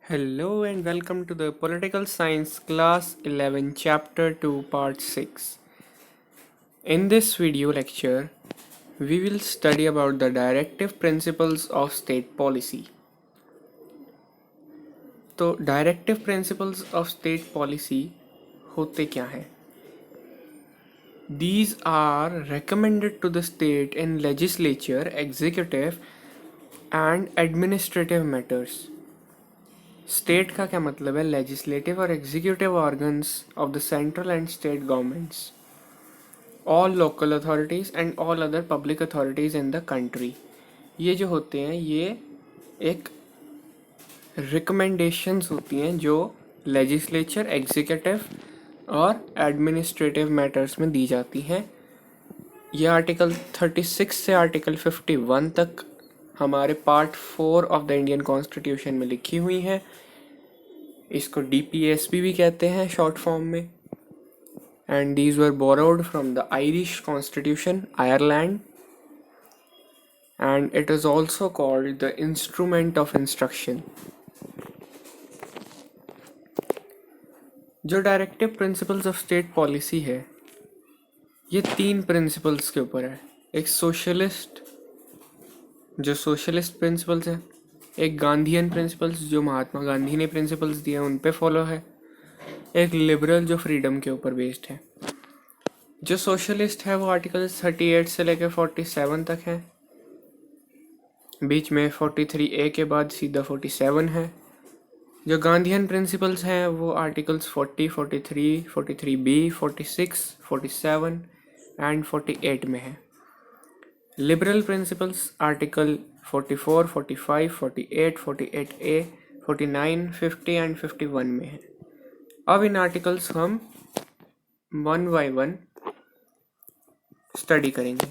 Hello and welcome to the Political Science Class 11 Chapter 2 Part 6. In this video lecture, we will study about the directive principles of state policy. तो directive principles of state policy होते क्या हैं? These are recommended to the state in legislature, executive and administrative matters. State का क्या मतलब है? Legislative और executive organs of the central and state governments, all local authorities and all other public authorities in the country. ये जो होते हैं ये एक रिकमेंडेशंस होती हैं जो लेजिस्लेचर, एग्जीक्यूटिव और एडमिनिस्ट्रेटिव मैटर्स में दी जाती हैं। ये आर्टिकल 36 से आर्टिकल 51 तक हमारे part 4 of the Indian constitution में लिखी हुई हैं। इसको DPSP भी कहते हैं शॉर्ट फॉर्म में। And these were borrowed from the Irish constitution, Ireland, and it is also called the instrument of instruction. जो directive principles of state policy है ये 3 प्रिंसिपल्स के ऊपर है। एक सोशलिस्ट प्रिंसिपल्स हैं, एक गांधीयन प्रिंसिपल्स जो महात्मा गांधी ने प्रिंसिपल्स दिए हैं उन पे फॉलो है, एक लिबरल जो फ्रीडम के ऊपर बेस्ड है। जो सोशलिस्ट है वो आर्टिकल 38 से लेकर 47 तक है, बीच में 43A के बाद सीधा 47 है। जो गांधीयन प्रिंसिपल्स हैं वो आर्टिकल्स 40, 43, 43B, 46, 47 एंड 48 में है। Liberal principles article 44, 45, 48, 48A, 49, 50 and 51 में है। अब इन आर्टिकल्स हम 1 by 1 स्टडी करेंगे।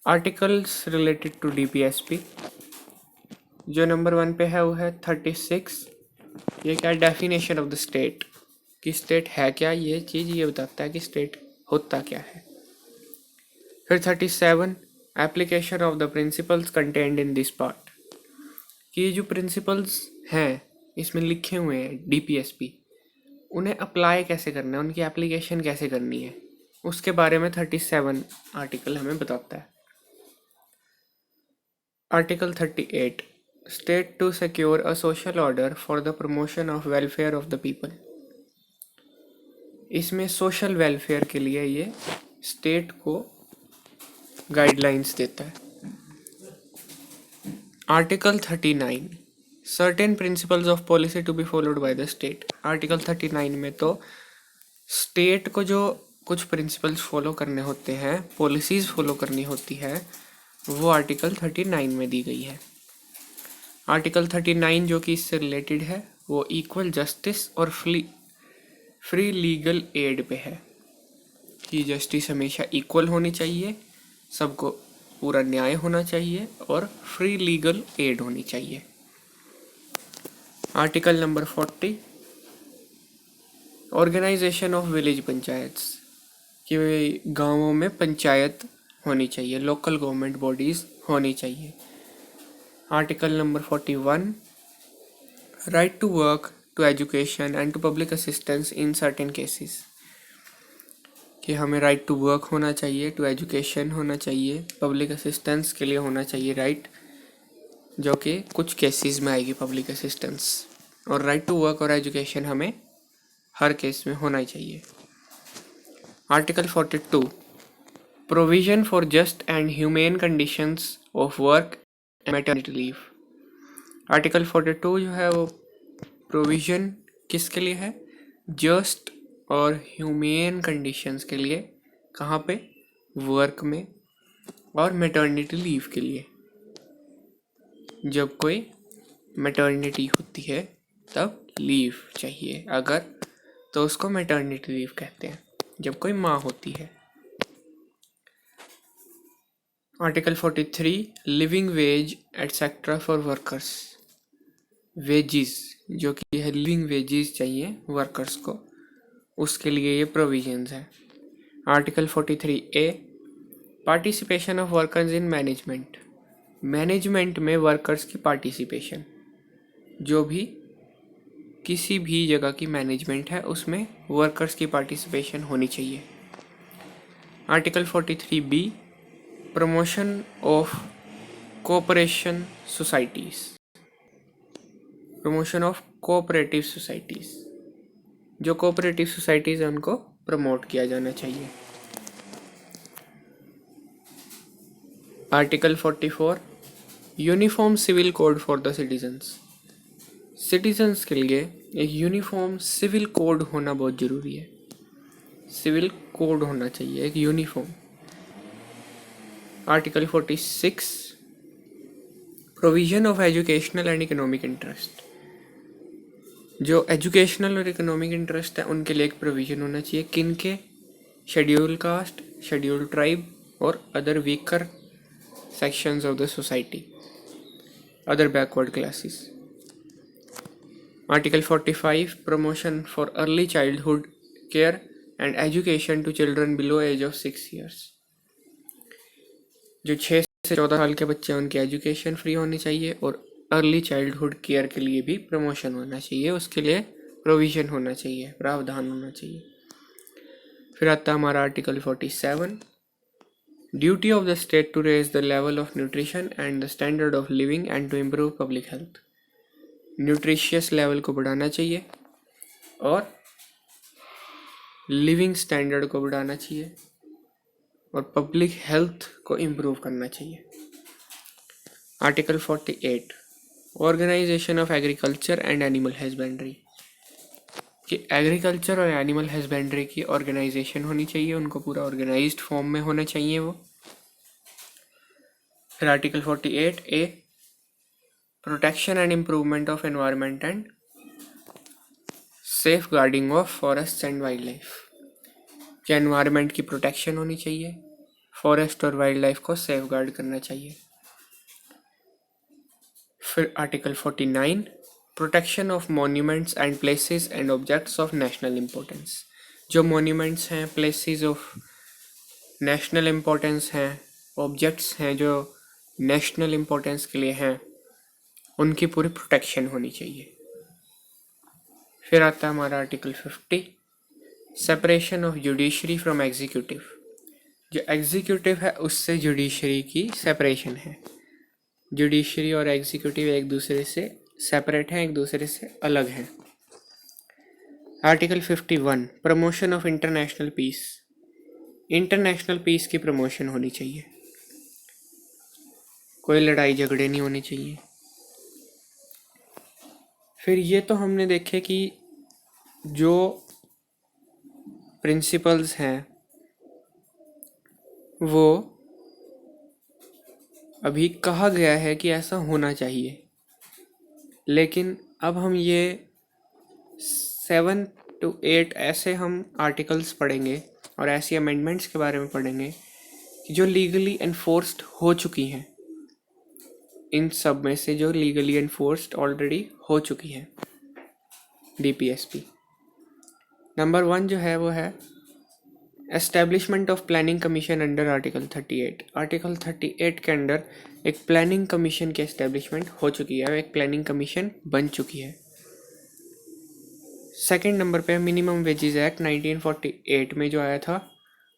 आर्टिकल्स रिलेटेड टू DPSP जो नंबर 1 पे है वो है 36। ये क्या डेफिनेशन ऑफ द स्टेट, कि स्टेट है क्या, ये चीज़ ये बताता है कि स्टेट होता क्या है। फिर 37 application of the principles contained in this part, कि जो प्रिंसिपल्स हैं इसमें लिखे हुए हैं DPSP उन्हें अप्लाई कैसे करना है, उनकी एप्लीकेशन कैसे करनी है, उसके बारे में 37 आर्टिकल हमें बताता है। Article 38 state to secure a social order for the promotion of welfare of the people. इसमें सोशल वेलफेयर के लिए ये स्टेट को गाइडलाइंस देता है। Article 39 certain principles of policy to be followed by the state. Article 39 में तो state को जो कुछ प्रिंसिपल्स फॉलो करने होते हैं, पॉलिसीज़ फॉलो करनी होती है, वो आर्टिकल 39 में दी गई है। आर्टिकल 39 जो कि इससे रिलेटेड है वो इक्वल जस्टिस और फ्री लीगल एड पे है, कि जस्टिस हमेशा इक्वल होनी चाहिए, सबको पूरा न्याय होना चाहिए और फ्री लीगल एड होनी चाहिए। Article number 40 organisation of village panchayats, कि गांवों में पंचायत होनी चाहिए, लोकल गवर्नमेंट बॉडीज़ होनी चाहिए। Article number 41 right to work, to education and to public assistance in certain cases, कि हमें राइट टू वर्क होना चाहिए, टू एजुकेशन होना चाहिए, पब्लिक असिस्टेंस के लिए होना चाहिए राइट, जो कि कुछ केसेस में आएगी पब्लिक असिस्टेंस, और राइट टू वर्क और एजुकेशन हमें हर केस में होना ही चाहिए। Article 42 provision for just and humane conditions of work and maternity leave. Article 42 जो है वो प्रोविज़न किसके लिए है? जस्ट और ह्यूमेन कंडीशंस के लिए। कहाँ पे? वर्क में, और मैटरनिटी लीव के लिए। जब कोई मैटरनिटी होती है तब लीव चाहिए अगर, तो उसको मैटरनिटी लीव कहते हैं, जब कोई माँ होती है। Article 43 living wage etcetera for workers. Wages जो कि है, लिविंग वेजिस चाहिए वर्कर्स को, उसके लिए ये प्रोविजंस है। Article 43A participation of workers in management, management में वर्कर्स की पार्टिसिपेशन, जो भी किसी भी जगह की मैनेजमेंट है उसमें वर्कर्स की पार्टिसिपेशन होनी चाहिए। Article 43B, promotion of cooperation societies, promotion of cooperative societies, जो कोऑपरेटिव सोसाइटीज है उनको प्रमोट किया जाना चाहिए। Article 44, uniform civil code for the citizens, citizens के लिए एक यूनिफॉर्म सिविल कोड होना बहुत ज़रूरी है। सिविल कोड होना चाहिए एक uniform. Article 46, provision of educational and economic interest, जो एजुकेशनल और इकोनॉमिक इंटरेस्ट है उनके लिए एक प्रोविजन होना चाहिए। किन के? शेड्यूल कास्ट, शेड्यूल ट्राइब और other weaker sections of the society, other backward classes. Article 45, promotion for early childhood care and education to children below age of 6 years, जो 6 से 14 साल के बच्चे हैं उनकी एजुकेशन फ्री होनी चाहिए और अर्ली चाइल्डहुड केयर के लिए भी प्रमोशन होना चाहिए, उसके लिए प्रोविजन होना चाहिए, प्रावधान होना चाहिए। फिर आता है हमारा article 47, duty of the state to raise the level of nutrition and the standard of living and to improve public health, nutritious level को बढ़ाना चाहिए और लिविंग स्टैंडर्ड को बढ़ाना चाहिए और पब्लिक हेल्थ को इम्प्रूव करना चाहिए। Article 48, organisation of agriculture and animal husbandry, कि एग्रीकल्चर और एनिमल हस्बेंड्री की ऑर्गेनाइजेशन होनी चाहिए, उनको पूरा ऑर्गेनाइज्ड फॉर्म में होना चाहिए वो। फिर article 48A, protection and improvement of environment and safeguarding of forest and wildlife, कि एनवायरनमेंट की प्रोटेक्शन होनी चाहिए, फॉरेस्ट और वाइल्ड लाइफ को सेफ गार्ड करना चाहिए। फिर article 49, protection of monuments and places and objects of national importance, जो मॉन्यूमेंट्स हैं, प्लेसेस ऑफ नेशनल इम्पोर्टेंस हैं, ऑब्जेक्ट्स हैं जो नेशनल इम्पोर्टेंस के लिए हैं, उनकी पूरी प्रोटेक्शन होनी चाहिए। फिर आता है हमारा article 50, separation of judiciary from executive, जो एग्जीक्यूटिव है उससे जुडिशरी की सेपरेशन है। जुडिशरी और एग्जीक्यूटिव एक दूसरे से सेपरेट हैं, एक दूसरे से अलग हैं। Article 51, promotion of international peace, international peace की प्रमोशन होनी चाहिए, कोई लड़ाई झगड़े नहीं होने चाहिए। फिर ये तो हमने देखे कि जो प्रिंसिपल्स हैं वो अभी कहा गया है कि ऐसा होना चाहिए, लेकिन अब हम ये 7 to 8 ऐसे हम आर्टिकल्स पढ़ेंगे और ऐसी अमेंडमेंट्स के बारे में पढ़ेंगे कि जो लीगली एनफोर्स्ड हो चुकी हैं, इन सब में से जो लीगली एनफोर्स्ड ऑलरेडी हो चुकी हैं DPSP। नंबर 1 जो है वो है establishment of planning commission under article 38। Article 38 के अंडर एक प्लानिंग कमीशन की एस्टेब्लिशमेंट हो चुकी है, एक प्लानिंग कमीशन बन चुकी है। सेकंड नंबर पे मिनिमम वेजेस एक्ट 1948 में जो आया था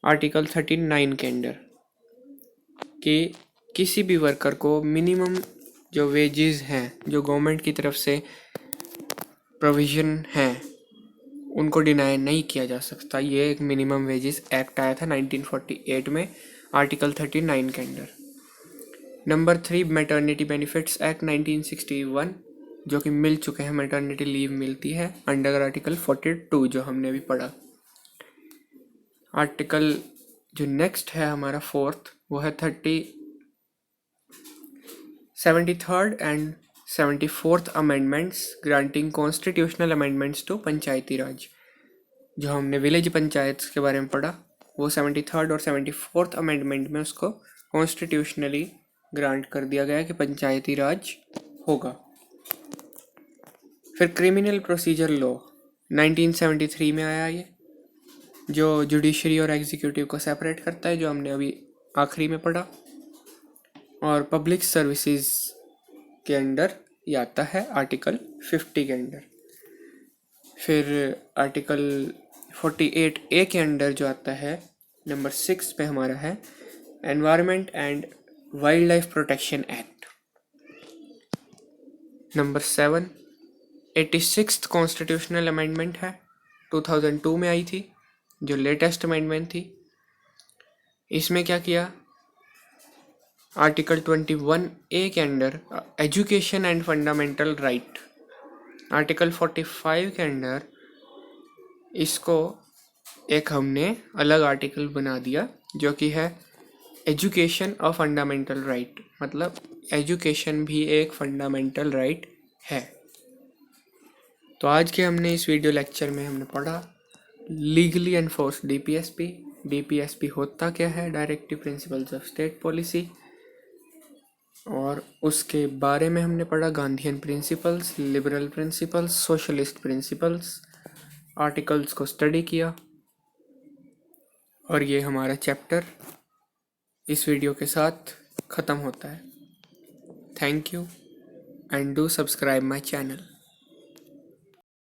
आर्टिकल 39 के अंडर, कि किसी भी वर्कर को मिनिमम जो वेजेस हैं जो गवर्नमेंट की तरफ से प्रोविज़न हैं उनको डिनाई नहीं किया जा सकता। ये एक मिनिमम वेजेस एक्ट आया था 1948 में आर्टिकल 39 के under. Number 3 maternity benefits act 1961, जो कि मिल चुके हैं, मैटरनिटी लीव मिलती है अंडर आर्टिकल 42 जो हमने अभी पढ़ा। आर्टिकल जो नेक्स्ट है हमारा 4th वो है 73rd and 74th amendments granting constitutional amendments to Panchayati Raj. जो हमने विलेज पंचायत के बारे में पढ़ा वो 73rd और 74th अमेंडमेंट में उसको कॉन्स्टिट्यूशनली ग्रांट कर दिया गया कि पंचायती राज होगा। फिर क्रिमिनल प्रोसीजर लॉ 1973 में आया, ये जो जुडिशरी और एग्जीक्यूटिव को सेपरेट करता है, जो हमने अभी आखिरी में पढ़ा। और पब्लिक सर्विसेज के अंडर ये आता है आर्टिकल 50 के अंडर। फिर आर्टिकल 48A के अंडर जो आता है नंबर 6 पे हमारा है environment and wild life protection act. Number 7 86th constitutional amendment है, 2002 में आई थी, जो लेटेस्ट अमेंडमेंट थी। इसमें क्या किया, आर्टिकल 21A के under education and fundamental right, article 45 के अंडर इसको एक हमने अलग आर्टिकल बना दिया जो कि है एजुकेशन और फंडामेंटल राइट, मतलब एजुकेशन भी एक फंडामेंटल राइट है। तो आज के हमने इस वीडियो लेक्चर में हमने पढ़ा लीगली एनफोर्स डीपीएसपी। डीपीएसपी होता क्या है, directive principles of state policy, और उसके बारे में हमने पढ़ा Gandhian principles, liberal principles, socialist principles, articles को स्टडी किया। और ये हमारा चैप्टर इस वीडियो के साथ ख़त्म होता है। Thank you and do subscribe my channel.